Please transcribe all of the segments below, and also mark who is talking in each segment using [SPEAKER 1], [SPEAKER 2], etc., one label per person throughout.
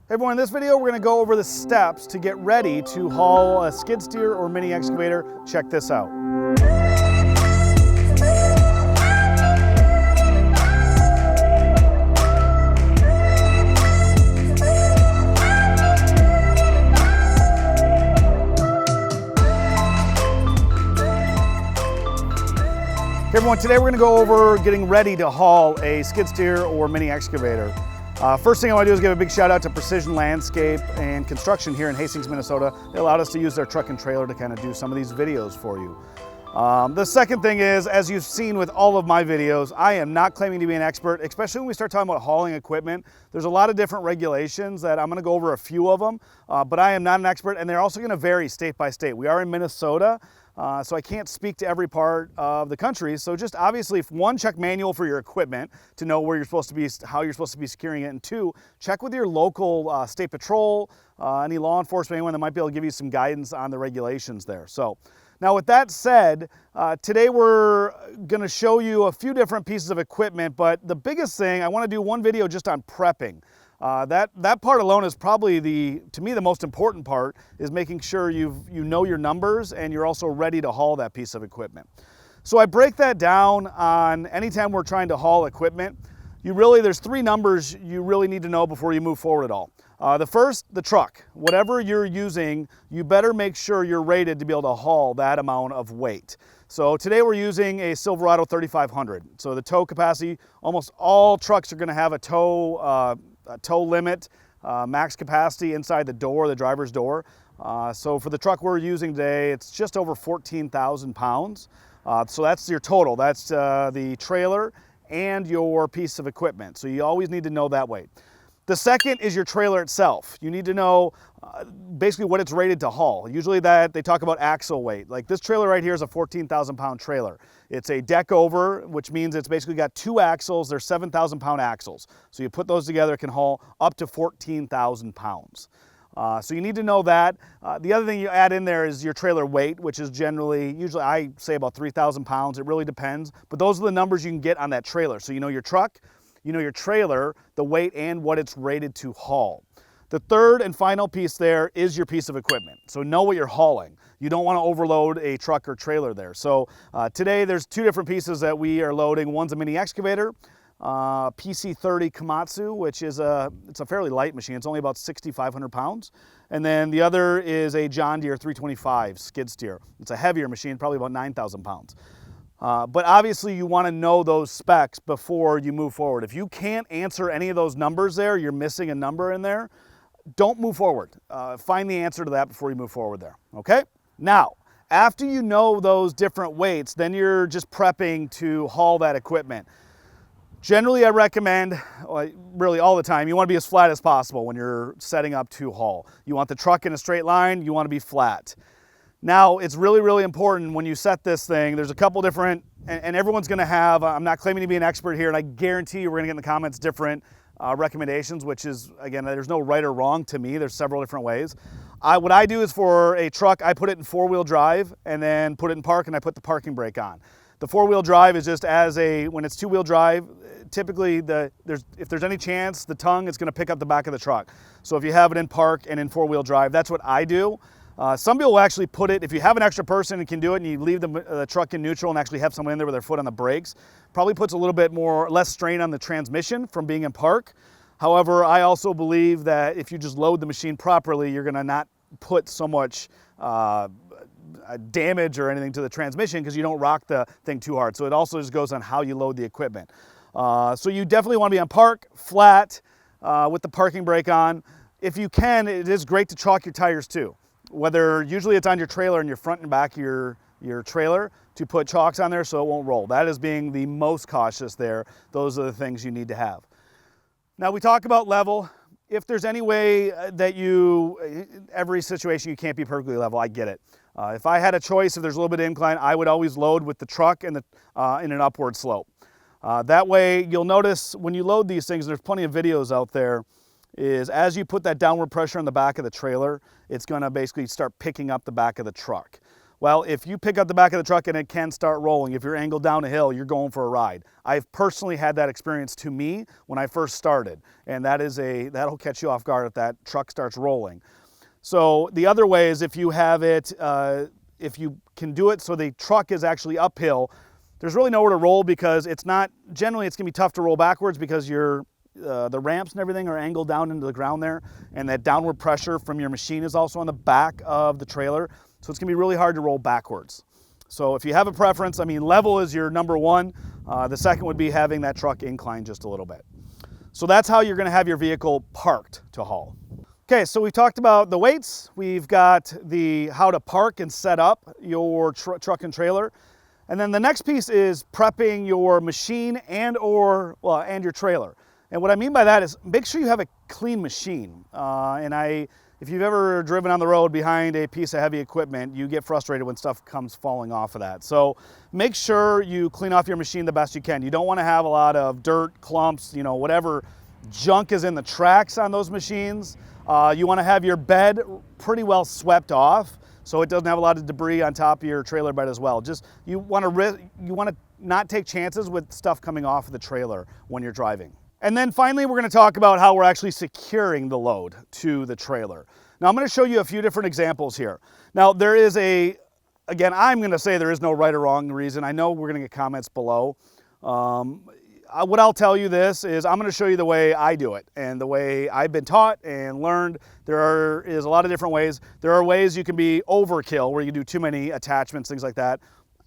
[SPEAKER 1] Hey everyone, in this video we're going to go over the steps to get ready to haul a skid steer or mini excavator. Check this out. Hey everyone, today we're going to go over getting ready to haul a skid steer or mini excavator. First thing I want to do is give a big shout out to Precision Landscape and Construction here in Hastings, Minnesota. They allowed us to use their truck and trailer to kind of do some of these videos for you. The second thing is, as you've seen with all of my videos, I am not claiming to be an expert, especially when we start talking about hauling equipment. There's a lot of different regulations that I'm going to go over a few of them, but I am not an expert, and they're also going to vary state by state. We are in Minnesota. So I can't speak to every part of the country. So just obviously, one, check manual for your equipment to know where you're supposed to be, how you're supposed to be securing it. And two, check with your local state patrol, any law enforcement, anyone that might be able to give you some guidance on the regulations there. So now with that said, today we're gonna show you a few different pieces of equipment, but the biggest thing, I wanna do one video just on prepping. That part alone is probably to me the most important part, is making sure you know your numbers and you're also ready to haul that piece of equipment. So I break that down on anytime we're trying to haul equipment. There's three numbers you really need to know before you move forward at all. The first, the truck. Whatever you're using, you better make sure you're rated to be able to haul that amount of weight. So today we're using a Silverado 3500. So the tow capacity, almost all trucks are gonna have a tow limit, max capacity inside the door, the driver's door. So for the truck we're using today, it's just over 14,000 pounds. So that's your total. That's the trailer and your piece of equipment. So you always need to know that weight. The second is your trailer itself. You need to know basically what it's rated to haul. Usually that they talk about axle weight. Like this trailer right here is a 14,000 pound trailer. It's a deck over, which means it's basically got two axles. They're 7,000 pound axles. So you put those together, it can haul up to 14,000 pounds. So you need to know that. The other thing you add in there is your trailer weight, which is usually I say about 3,000 pounds. It really depends, but those are the numbers you can get on that trailer. So you know your truck, you know your trailer, the weight, and what it's rated to haul. The third and final piece there is your piece of equipment. So know what you're hauling. You don't want to overload a truck or trailer there. So today there's two different pieces that we are loading. One's a mini excavator, PC30 Komatsu, which is it's a fairly light machine. It's only about 6,500 pounds. And then the other is a John Deere 325 skid steer. It's a heavier machine, probably about 9,000 pounds. But obviously you want to know those specs before you move forward. If you can't answer any of those numbers there, you're missing a number in there, don't move forward. Find the answer to that before you move forward there, okay? Now, after you know those different weights, then you're just prepping to haul that equipment. Generally, I recommend, really all the time, you want to be as flat as possible when you're setting up to haul. You want the truck in a straight line, you want to be flat. Now, it's really, really important when you set this thing, there's a couple different, and everyone's gonna have, I'm not claiming to be an expert here, and I guarantee you we're gonna get in the comments different recommendations, which is, again, there's no right or wrong to me. There's several different ways. What I do is for a truck, I put it in four-wheel drive and then put it in park and I put the parking brake on. The four-wheel drive is just when it's two-wheel drive, typically if there's any chance, the tongue is gonna pick up the back of the truck. So if you have it in park and in four-wheel drive, that's what I do. Some people will actually put it, if you have an extra person and can do it and you leave the truck in neutral and actually have someone in there with their foot on the brakes, probably puts a little bit less strain on the transmission from being in park. However, I also believe that if you just load the machine properly, you're gonna not put so much damage or anything to the transmission because you don't rock the thing too hard. So it also just goes on how you load the equipment. So you definitely wanna be on park, flat, with the parking brake on. If you can, it is great to chalk your tires too. Usually it's on your trailer and your front and back of your trailer to put chocks on there so it won't roll. That is being the most cautious there. Those are the things you need to have. Now we talk about level. If there's any way that every situation you can't be perfectly level, I get it. If I had a choice, if there's a little bit of incline, I would always load with the truck and in an upward slope. That way you'll notice when you load these things, there's plenty of videos out there, is as you put that downward pressure on the back of the trailer, it's gonna basically start picking up the back of the truck. Well, if you pick up the back of the truck and it can start rolling, if you're angled down a hill, you're going for a ride. I've personally had that experience to me when I first started, and that'll catch you off guard if that truck starts rolling. So the other way is if you have it, if you can do it so the truck is actually uphill, there's really nowhere to roll because generally it's gonna be tough to roll backwards because the ramps and everything are angled down into the ground there, and that downward pressure from your machine is also on the back of the trailer. So it's gonna be really hard to roll backwards. So if you have a preference, I mean, level is your number one. The second would be having that truck incline just a little bit. So that's how you're gonna have your vehicle parked to haul. Okay, so we've talked about the weights. We've got how to park and set up your truck and trailer. And then the next piece is prepping your machine and your trailer. And what I mean by that is make sure you have a clean machine. If you've ever driven on the road behind a piece of heavy equipment, you get frustrated when stuff comes falling off of that. So make sure you clean off your machine the best you can. You don't want to have a lot of dirt, clumps, whatever junk is in the tracks on those machines. You want to have your bed pretty well swept off so it doesn't have a lot of debris on top of your trailer bed as well. You want to not take chances with stuff coming off of the trailer when you're driving. And then finally, we're going to talk about how we're actually securing the load to the trailer. Now, I'm going to show you a few different examples here. Now, again, I'm going to say there is no right or wrong reason. I know we're going to get comments below. What I'll tell you this is I'm going to show you the way I do it and the way I've been taught and learned. There is a lot of different ways. There are ways you can be overkill where you do too many attachments, things like that.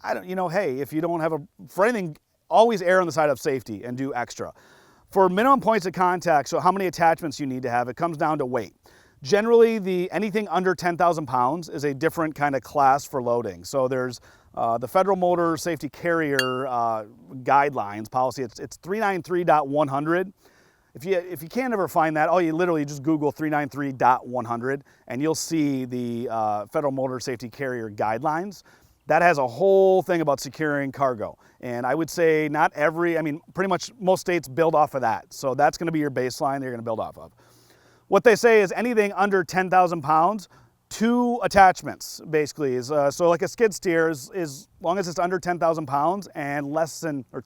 [SPEAKER 1] Hey, if you don't have for anything, always err on the side of safety and do extra. For minimum points of contact, so how many attachments you need to have, it comes down to weight. Generally, anything under 10,000 pounds is a different kind of class for loading. So there's the Federal Motor Safety Carrier guidelines policy. It's 393.100. If you can't ever find that, you literally just Google 393.100 and you'll see the Federal Motor Safety Carrier guidelines. That has a whole thing about securing cargo. And I would say pretty much most states build off of that. So that's gonna be your baseline that you're gonna build off of. What they say is anything under 10,000 pounds, 2 attachments basically. So like a skid steer is as long as it's under 10,000 pounds and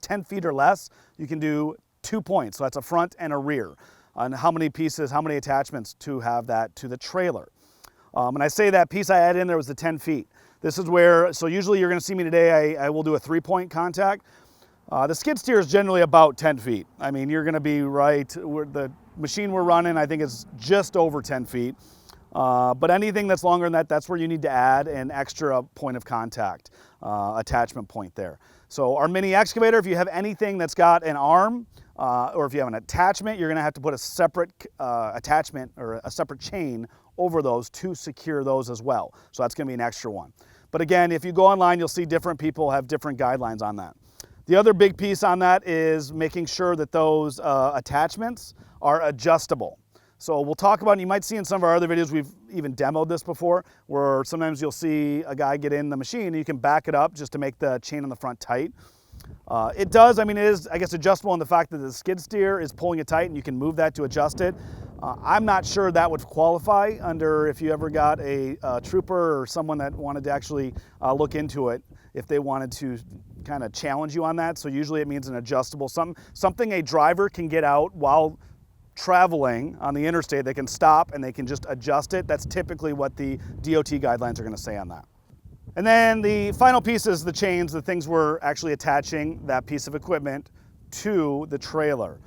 [SPEAKER 1] 10 feet or less, you can do 2 points. So that's a front and a rear on how many attachments to have that to the trailer. And I say that piece I added in there was the 10 feet. This is so usually you're gonna see me today, I will do a 3-point contact. The skid steer is generally about 10 feet. I mean, you're gonna be right, the machine we're running, I think is just over 10 feet. But anything that's longer than that, that's where you need to add an extra point of contact, attachment point there. So our mini excavator, if you have anything that's got an arm, or if you have an attachment, you're gonna have to put a separate attachment or a separate chain over those to secure those as well. So that's gonna be an extra one. But again, if you go online, you'll see different people have different guidelines on that. The other big piece on that is making sure that those attachments are adjustable. So we'll talk about, and you might see in some of our other videos, we've even demoed this before, where sometimes you'll see a guy get in the machine and you can back it up just to make the chain on the front tight. It is, I guess, adjustable in the fact that the skid steer is pulling it tight and you can move that to adjust it. I'm not sure that would qualify under if you ever got a trooper or someone that wanted to actually look into it, if they wanted to kind of challenge you on that. So usually it means an adjustable, something a driver can get out while traveling on the interstate. They can stop and they can just adjust it. That's typically what the DOT guidelines are going to say on that. And then the final piece is the chains, the things we're actually attaching that piece of equipment to the trailer.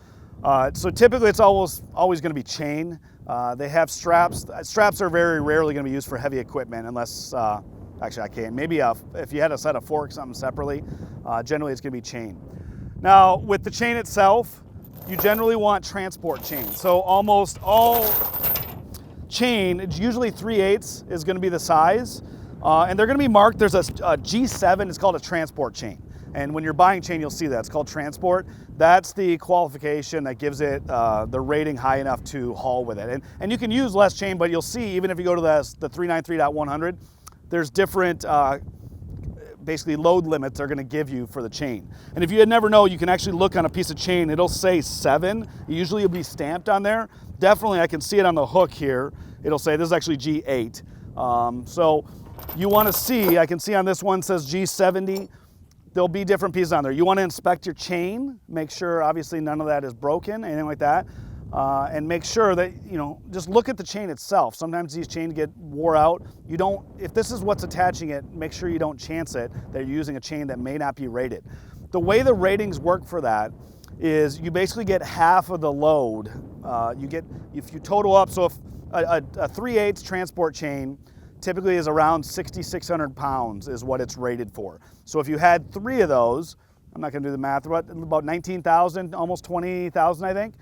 [SPEAKER 1] So typically it's always going to be chain. They have straps. Straps are very rarely going to be used for heavy equipment unless, actually I can't. Maybe if you had a set of forks, something separately, generally it's going to be chain. Now with the chain itself, you generally want transport chain. So almost all chain, it's usually 3/8 is going to be the size. And they're going to be marked. There's a G7, it's called a transport chain. And when you're buying chain, you'll see that. It's called transport. That's the qualification that gives it the rating high enough to haul with it. And you can use less chain, but you'll see, even if you go to the 393.100, there's different basically load limits they're going to give you for the chain. And if you had never know, you can actually look on a piece of chain. It'll say 7. Usually it'll be stamped on there. Definitely, I can see it on the hook here. It'll say this is actually G8. So you want to see, I can see on this one says G70. There'll be different pieces on there. You want to inspect your chain, make sure obviously none of that is broken, anything like that. And make sure that, you know, just look at the chain itself. Sometimes these chains get wore out. You don't, if this is what's attaching it, make sure you don't chance it that you're using a chain that may not be rated. The way the ratings work for that is you basically get half of the load. If you total up, so if a 3/8 transport chain typically is around 6,600 pounds is what it's rated for. So if you had 3 of those, I'm not gonna do the math, about 19,000, almost 20,000 I think,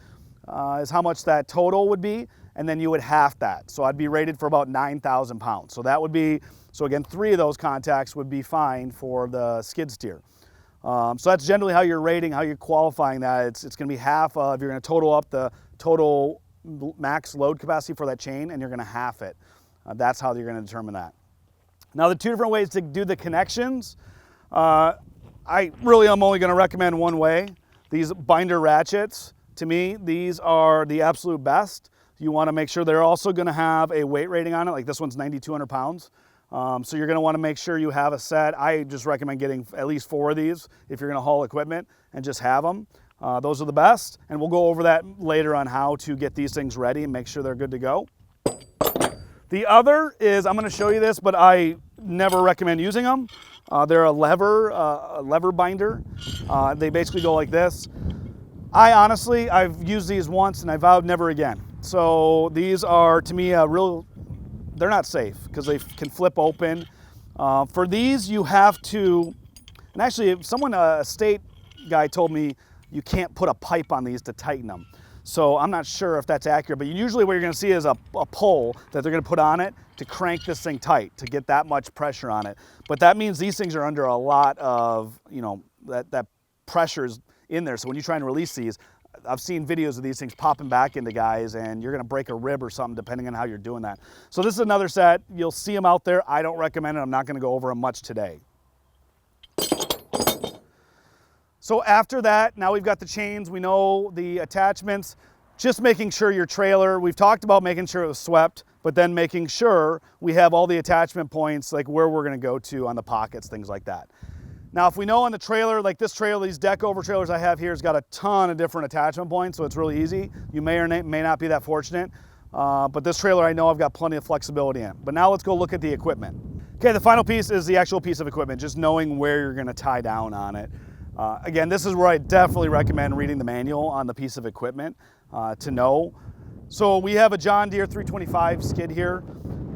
[SPEAKER 1] is how much that total would be, and then you would half that. So I'd be rated for about 9,000 pounds. So that would be, so again, 3 of those contacts would be fine for the skid steer. So that's generally how you're rating, how you're qualifying that. It's gonna be half of, you're gonna total up the total max load capacity for that chain, and you're gonna half it. That's how you're gonna determine that. Now the 2 different ways to do the connections, I really am only gonna recommend one way. These binder ratchets, to me, these are the absolute best. You wanna make sure they're also gonna have a weight rating on it, like this one's 9,200 pounds. So you're gonna wanna make sure you have a set. I just recommend getting at least 4 of these if you're gonna haul equipment and just have them. Those are the best, and we'll go over that later on how to get these things ready and make sure they're good to go. The other is, I'm gonna show you this, but I never recommend using them. They're a lever binder. They basically go like this. I've used these once and I vowed never again. So these are, to me, they're not safe because they can flip open. For these, you have to, and actually a state guy told me you can't put a pipe on these to tighten them. So I'm not sure if that's accurate, but usually what you're gonna see is a pole that they're gonna put on it to crank this thing tight, to get that much pressure on it. But that means these things are under a lot of, you know, that pressure's in there. So when you try and release these, I've seen videos of these things popping back into guys, and you're gonna break a rib or something depending on how you're doing that. So this is another set. You'll see them out there. I don't recommend it. I'm not gonna go over them much today. So after that, now we've got the chains, we know the attachments, just making sure your trailer, we've talked about making sure it was swept, but then making sure we have all the attachment points, like where we're gonna go to on the pockets, things like that. Now, if we know on the trailer, like this trailer, these deck over trailers I have here has got a ton of different attachment points, so it's really easy. You may or may not be that fortunate, but this trailer I know I've got plenty of flexibility in. But now let's go look at the equipment. Okay, the final piece is the actual piece of equipment, just knowing where you're gonna tie down on it. Again, this is where I definitely recommend reading the manual on the piece of equipment to know. So we have a John Deere 325 skid here.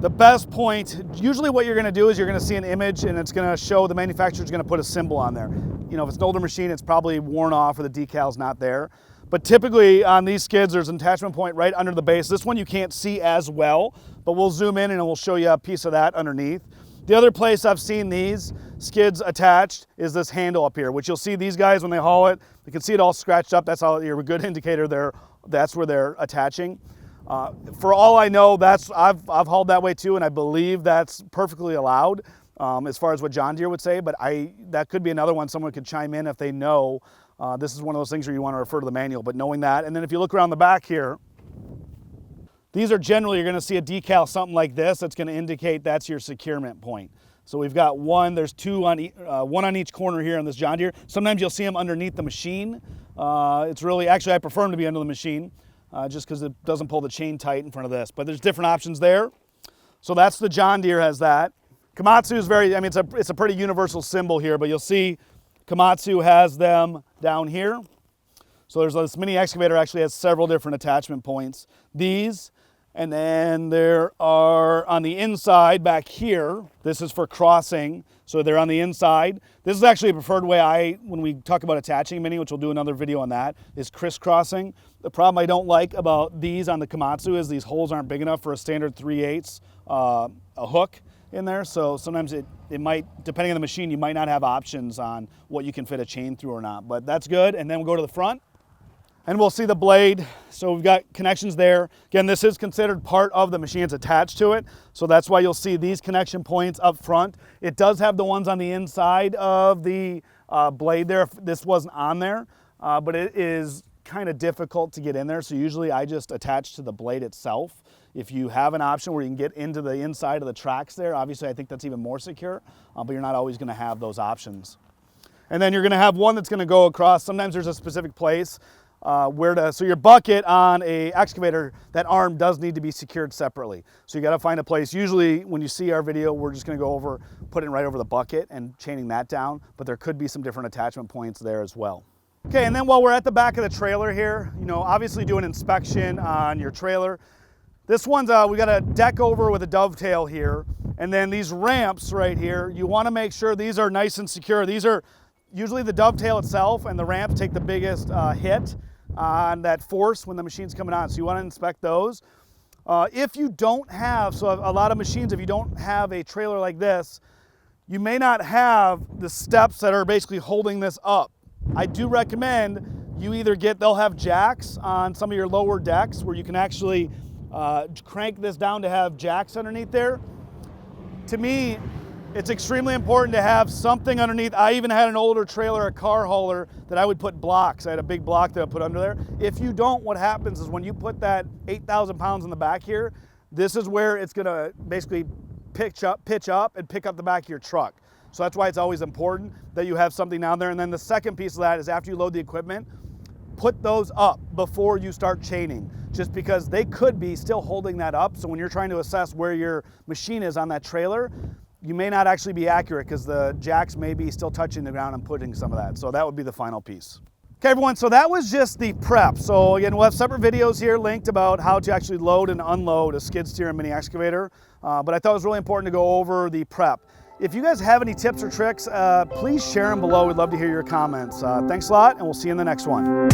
[SPEAKER 1] The best point, usually what you're gonna do is you're gonna see an image and it's gonna show, the manufacturer's gonna put a symbol on there. You know, if it's an older machine, it's probably worn off or the decal's not there. But typically on these skids, there's an attachment point right under the base. This one you can't see as well, but we'll zoom in and we'll show you a piece of that underneath. The other place I've seen these skids attached is this handle up here, which you'll see these guys when they haul it, you can see it all scratched up. That's how you're a good indicator that's where they're attaching. For all I know, I've hauled that way too, and I believe that's perfectly allowed as far as what John Deere would say, but that could be another one someone could chime in if they know. This is one of those things where you want to refer to the manual, but knowing that. And then if you look around the back here, these are generally, you're gonna see a decal, something like this, that's gonna indicate that's your securement point. So we've got one, there's two on one on each corner here on this John Deere. Sometimes you'll see them underneath the machine. It's really, actually I prefer them to be under the machine just because it doesn't pull the chain tight in front of this, but there's different options there. So that's the John Deere has that. Komatsu is very, I mean, it's a pretty universal symbol here, but you'll see Komatsu has them down here. So there's this mini excavator actually has several different attachment points. These, and then there are on the inside back here, this is for crossing. So they're on the inside. This is actually a preferred way when we talk about attaching mini, which we'll do another video on that, is crisscrossing. The problem I don't like about these on the Komatsu is these holes aren't big enough for a standard 3/8 a hook in there. So sometimes it might, depending on the machine, you might not have options on what you can fit a chain through or not, but that's good. And then we'll go to the front. And we'll see the blade. So we've got connections there. Again, this is considered part of the machine. It's attached to it. So that's why you'll see these connection points up front. It does have the ones on the inside of the blade there if this wasn't on there, but it is kind of difficult to get in there. So usually I just attach to the blade itself If you have an option where you can get into the inside of the tracks there, obviously I think that's even more secure, but you're not always going to have those options. And then you're going to have one that's going to go across. Sometimes there's a specific place so your bucket on a excavator, that arm does need to be secured separately. So you got to find a place. Usually when you see our video, we're just going to go over, put it right over the bucket and chaining that down, but there could be some different attachment points there as well. Okay, and then while we're at the back of the trailer here, obviously do an inspection on your trailer. This one's, we got a deck over with a dovetail here, and then these ramps right here, you want to make sure these are nice and secure. These are usually the dovetail itself and the ramps take the biggest hit on that force when the machine's coming on. So you want to inspect those. If you don't have, so a lot of machines, if you don't have a trailer like this, you may not have the steps that are basically holding this up. I do recommend you either they'll have jacks on some of your lower decks where you can actually crank this down to have jacks underneath there. To me, it's extremely important to have something underneath. I even had an older trailer, a car hauler, that I would put blocks. I had a big block that I put under there. If you don't, what happens is when you put that 8,000 pounds in the back here, this is where it's gonna basically pitch up and pick up the back of your truck. So that's why it's always important that you have something down there. And then the second piece of that is after you load the equipment, put those up before you start chaining, just because they could be still holding that up. So when you're trying to assess where your machine is on that trailer, you may not actually be accurate because the jacks may be still touching the ground and putting some of that. So that would be the final piece. Okay, everyone, so that was just the prep. So again, we'll have separate videos here linked about how to actually load and unload a skid steer and mini excavator. But I thought it was really important to go over the prep. If you guys have any tips or tricks, please share them below. We'd love to hear your comments. Thanks a lot, and we'll see you in the next one.